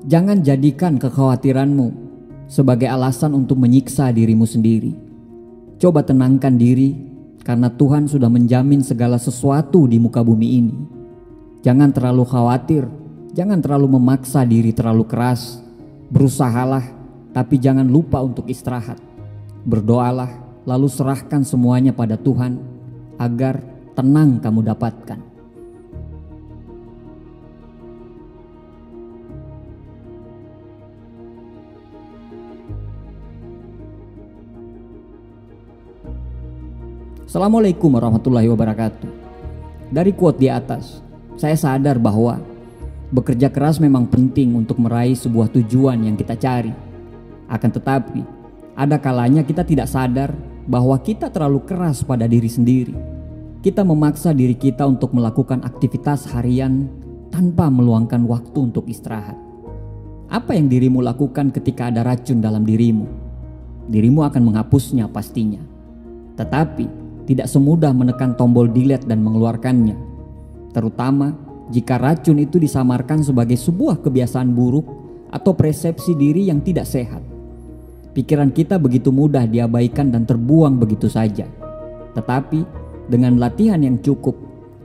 Jangan jadikan kekhawatiranmu sebagai alasan untuk menyiksa dirimu sendiri. Coba tenangkan diri, karena Tuhan sudah menjamin segala sesuatu di muka bumi ini. Jangan terlalu khawatir, jangan terlalu memaksa diri terlalu keras. Berusahalah, tapi jangan lupa untuk istirahat. Berdoalah, lalu serahkan semuanya pada Tuhan, agar tenang kamu dapatkan. Assalamualaikum warahmatullahi wabarakatuh. Dari quote di atas, saya sadar bahwa bekerja keras memang penting untuk meraih sebuah tujuan yang kita cari. Akan tetapi, ada kalanya kita tidak sadar bahwa kita terlalu keras pada diri sendiri. Kita memaksa diri kita untuk melakukan aktivitas harian tanpa meluangkan waktu untuk istirahat. Apa yang dirimu lakukan ketika ada racun dalam dirimu? Dirimu akan menghapusnya pastinya. Tetapi tidak semudah menekan tombol delete dan mengeluarkannya, terutama jika racun itu disamarkan sebagai sebuah kebiasaan buruk atau persepsi diri yang tidak sehat. Pikiran kita begitu mudah diabaikan dan terbuang begitu saja. Tetapi dengan latihan yang cukup,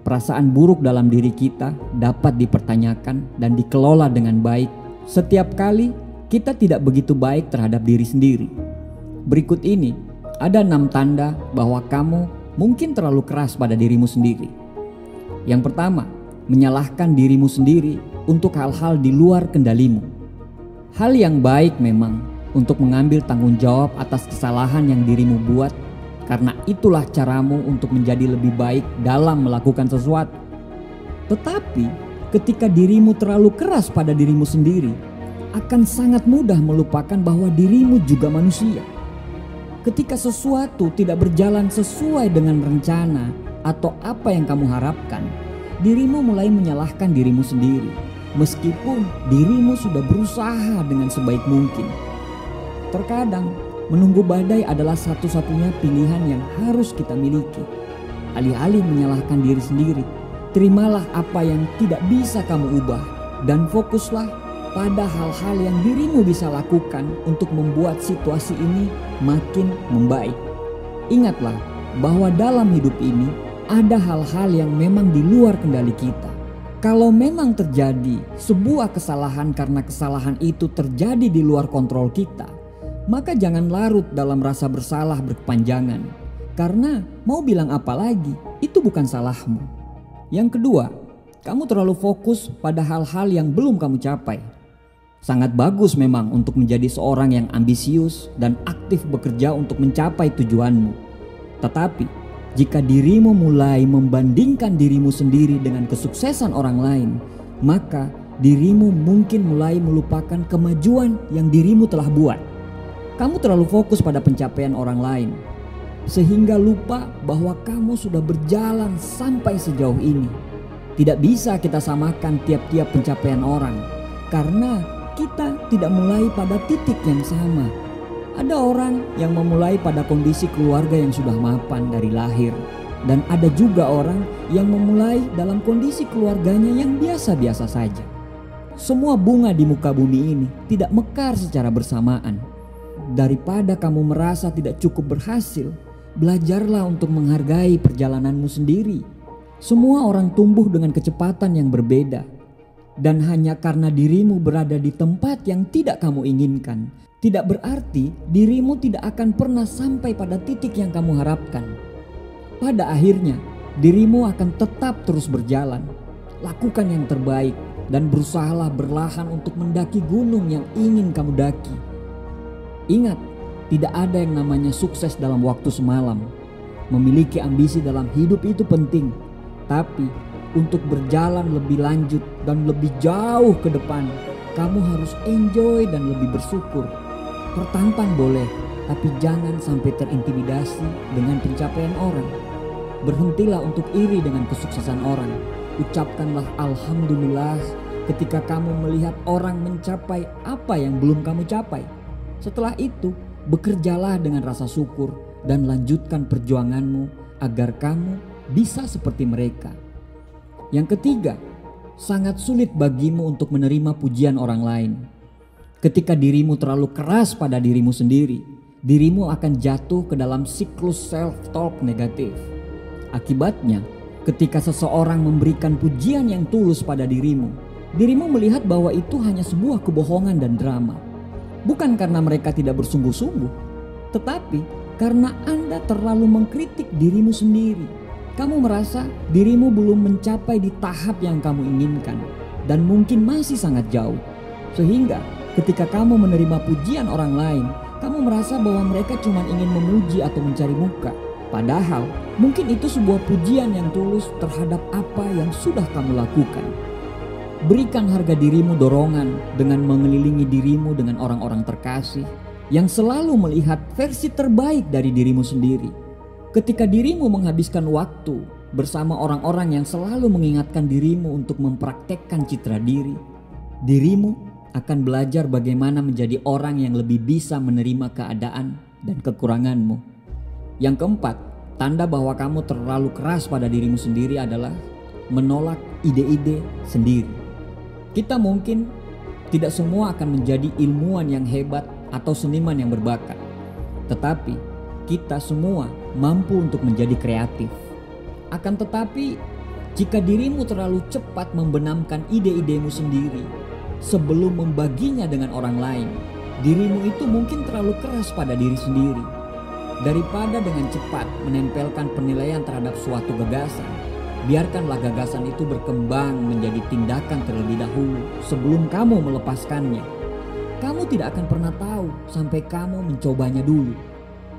perasaan buruk dalam diri kita dapat dipertanyakan dan dikelola dengan baik setiap kali kita tidak begitu baik terhadap diri sendiri. Berikut ini ada 6 tanda bahwa kamu mungkin terlalu keras pada dirimu sendiri. Yang pertama, menyalahkan dirimu sendiri untuk hal-hal di luar kendalimu. Hal yang baik memang untuk mengambil tanggung jawab atas kesalahan yang dirimu buat, karena itulah caramu untuk menjadi lebih baik dalam melakukan sesuatu. Tetapi ketika dirimu terlalu keras pada dirimu sendiri, akan sangat mudah melupakan bahwa dirimu juga manusia. Ketika sesuatu tidak berjalan sesuai dengan rencana atau apa yang kamu harapkan, dirimu mulai menyalahkan dirimu sendiri, meskipun dirimu sudah berusaha dengan sebaik mungkin. Terkadang menunggu badai adalah satu-satunya pilihan yang harus kita miliki. Alih-alih menyalahkan diri sendiri, terimalah apa yang tidak bisa kamu ubah dan fokuslah pada hal-hal yang dirimu bisa lakukan untuk membuat situasi ini makin membaik. Ingatlah bahwa dalam hidup ini ada hal-hal yang memang di luar kendali kita. Kalau memang terjadi sebuah kesalahan karena kesalahan itu terjadi di luar kontrol kita, maka jangan larut dalam rasa bersalah berkepanjangan. Karena mau bilang apa lagi, itu bukan salahmu. Yang kedua, kamu terlalu fokus pada hal-hal yang belum kamu capai. Sangat bagus memang untuk menjadi seorang yang ambisius dan aktif bekerja untuk mencapai tujuanmu. Tetapi jika dirimu mulai membandingkan dirimu sendiri dengan kesuksesan orang lain, maka dirimu mungkin mulai melupakan kemajuan yang dirimu telah buat. Kamu terlalu fokus pada pencapaian orang lain, sehingga lupa bahwa kamu sudah berjalan sampai sejauh ini. Tidak bisa kita samakan tiap-tiap pencapaian orang, karena kita tidak mulai pada titik yang sama. Ada orang yang memulai pada kondisi keluarga yang sudah mapan dari lahir, dan ada juga orang yang memulai dalam kondisi keluarganya yang biasa-biasa saja. Semua bunga di muka bumi ini tidak mekar secara bersamaan. Daripada kamu merasa tidak cukup berhasil, belajarlah untuk menghargai perjalananmu sendiri. Semua orang tumbuh dengan kecepatan yang berbeda. Dan hanya karena dirimu berada di tempat yang tidak kamu inginkan, tidak berarti dirimu tidak akan pernah sampai pada titik yang kamu harapkan. Pada akhirnya, dirimu akan tetap terus berjalan. Lakukan yang terbaik dan berusahalah berlahan untuk mendaki gunung yang ingin kamu daki. Ingat, tidak ada yang namanya sukses dalam waktu semalam. Memiliki ambisi dalam hidup itu penting, tapi untuk berjalan lebih lanjut dan lebih jauh ke depan, kamu harus enjoy dan lebih bersyukur. Tertantang boleh, tapi jangan sampai terintimidasi dengan pencapaian orang. Berhentilah untuk iri dengan kesuksesan orang. Ucapkanlah alhamdulillah ketika kamu melihat orang mencapai apa yang belum kamu capai. Setelah itu, bekerjalah dengan rasa syukur dan lanjutkan perjuanganmu agar kamu bisa seperti mereka. Yang ketiga, sangat sulit bagimu untuk menerima pujian orang lain. Ketika dirimu terlalu keras pada dirimu sendiri, dirimu akan jatuh ke dalam siklus self-talk negatif. Akibatnya, ketika seseorang memberikan pujian yang tulus pada dirimu, dirimu melihat bahwa itu hanya sebuah kebohongan dan drama. Bukan karena mereka tidak bersungguh-sungguh, tetapi karena Anda terlalu mengkritik dirimu sendiri. Kamu merasa dirimu belum mencapai di tahap yang kamu inginkan dan mungkin masih sangat jauh. Sehingga ketika kamu menerima pujian orang lain, kamu merasa bahwa mereka cuma ingin memuji atau mencari muka. Padahal mungkin itu sebuah pujian yang tulus terhadap apa yang sudah kamu lakukan. Berikan harga dirimu dorongan dengan mengelilingi dirimu dengan orang-orang terkasih yang selalu melihat versi terbaik dari dirimu sendiri. Ketika dirimu menghabiskan waktu bersama orang-orang yang selalu mengingatkan dirimu untuk mempraktekkan citra diri, dirimu akan belajar bagaimana menjadi orang yang lebih bisa menerima keadaan dan kekuranganmu. Yang keempat, tanda bahwa kamu terlalu keras pada dirimu sendiri adalah menolak ide-ide sendiri. Kita mungkin tidak semua akan menjadi ilmuwan yang hebat atau seniman yang berbakat, tetapi kita semua mampu untuk menjadi kreatif. Akan tetapi, jika dirimu terlalu cepat membenamkan ide-idemu sendiri sebelum membaginya dengan orang lain, dirimu itu mungkin terlalu keras pada diri sendiri. Daripada dengan cepat menempelkan penilaian terhadap suatu gagasan, biarkanlah gagasan itu berkembang menjadi tindakan terlebih dahulu sebelum kamu melepaskannya. Kamu tidak akan pernah tahu sampai kamu mencobanya dulu.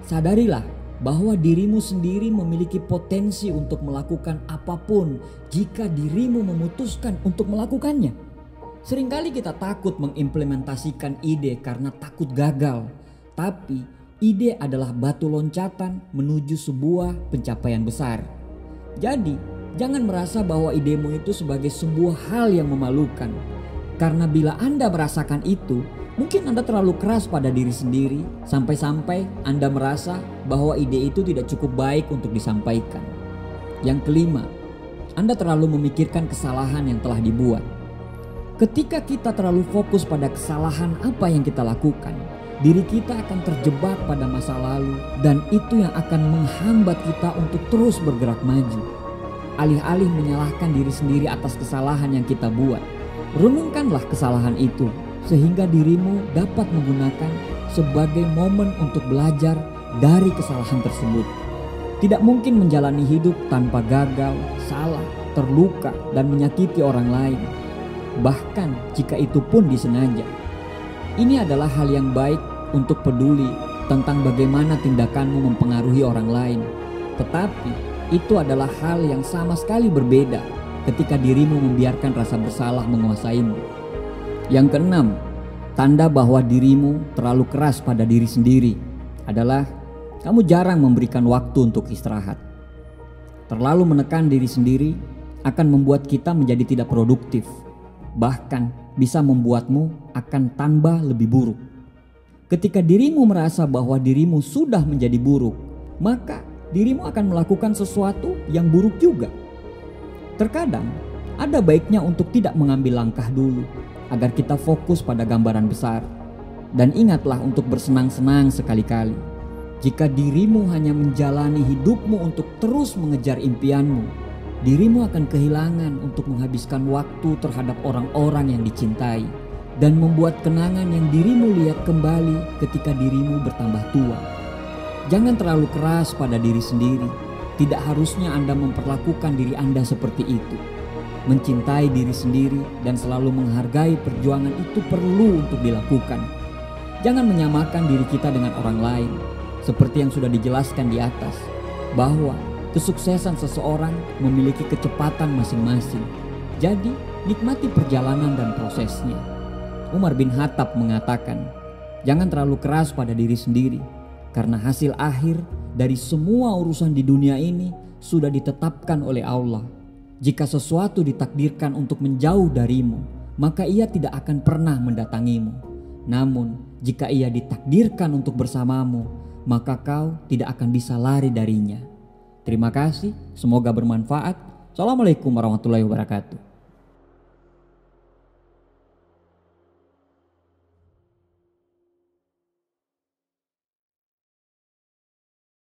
Sadarilah bahwa dirimu sendiri memiliki potensi untuk melakukan apapun jika dirimu memutuskan untuk melakukannya. Seringkali kita takut mengimplementasikan ide karena takut gagal, tapi ide adalah batu loncatan menuju sebuah pencapaian besar. Jadi, jangan merasa bahwa idemu itu sebagai sebuah hal yang memalukan. Karena bila Anda merasakan itu, mungkin Anda terlalu keras pada diri sendiri sampai-sampai Anda merasa bahwa ide itu tidak cukup baik untuk disampaikan. Yang kelima, Anda terlalu memikirkan kesalahan yang telah dibuat. Ketika kita terlalu fokus pada kesalahan apa yang kita lakukan, diri kita akan terjebak pada masa lalu dan itu yang akan menghambat kita untuk terus bergerak maju. Alih-alih menyalahkan diri sendiri atas kesalahan yang kita buat, renungkanlah kesalahan itu sehingga dirimu dapat menggunakan sebagai momen untuk belajar dari kesalahan tersebut. Tidak mungkin menjalani hidup tanpa gagal, salah, terluka, dan menyakiti orang lain, bahkan jika itu pun disengaja. Ini adalah hal yang baik untuk peduli tentang bagaimana tindakanmu mempengaruhi orang lain, tetapi itu adalah hal yang sama sekali berbeda ketika dirimu membiarkan rasa bersalah menguasaimu. Yang keenam, tanda bahwa dirimu terlalu keras pada diri sendiri adalah kamu jarang memberikan waktu untuk istirahat. Terlalu menekan diri sendiri akan membuat kita menjadi tidak produktif, bahkan bisa membuatmu akan tambah lebih buruk. Ketika dirimu merasa bahwa dirimu sudah menjadi buruk, maka dirimu akan melakukan sesuatu yang buruk juga. Terkadang ada baiknya untuk tidak mengambil langkah dulu agar kita fokus pada gambaran besar. Dan ingatlah untuk bersenang-senang sekali-kali. Jika dirimu hanya menjalani hidupmu untuk terus mengejar impianmu, dirimu akan kehilangan untuk menghabiskan waktu terhadap orang-orang yang dicintai dan membuat kenangan yang dirimu lihat kembali ketika dirimu bertambah tua. Jangan terlalu keras pada diri sendiri. Tidak harusnya Anda memperlakukan diri Anda seperti itu. Mencintai diri sendiri dan selalu menghargai perjuangan itu perlu untuk dilakukan. Jangan menyamakan diri kita dengan orang lain. Seperti yang sudah dijelaskan di atas, bahwa kesuksesan seseorang memiliki kecepatan masing-masing. Jadi, nikmati perjalanan dan prosesnya. Umar bin Khattab mengatakan, jangan terlalu keras pada diri sendiri, karena hasil akhir dari semua urusan di dunia ini sudah ditetapkan oleh Allah. Jika sesuatu ditakdirkan untuk menjauh darimu, maka ia tidak akan pernah mendatangimu. Namun, jika ia ditakdirkan untuk bersamamu, maka kau tidak akan bisa lari darinya. Terima kasih, semoga bermanfaat. Assalamualaikum warahmatullahi wabarakatuh.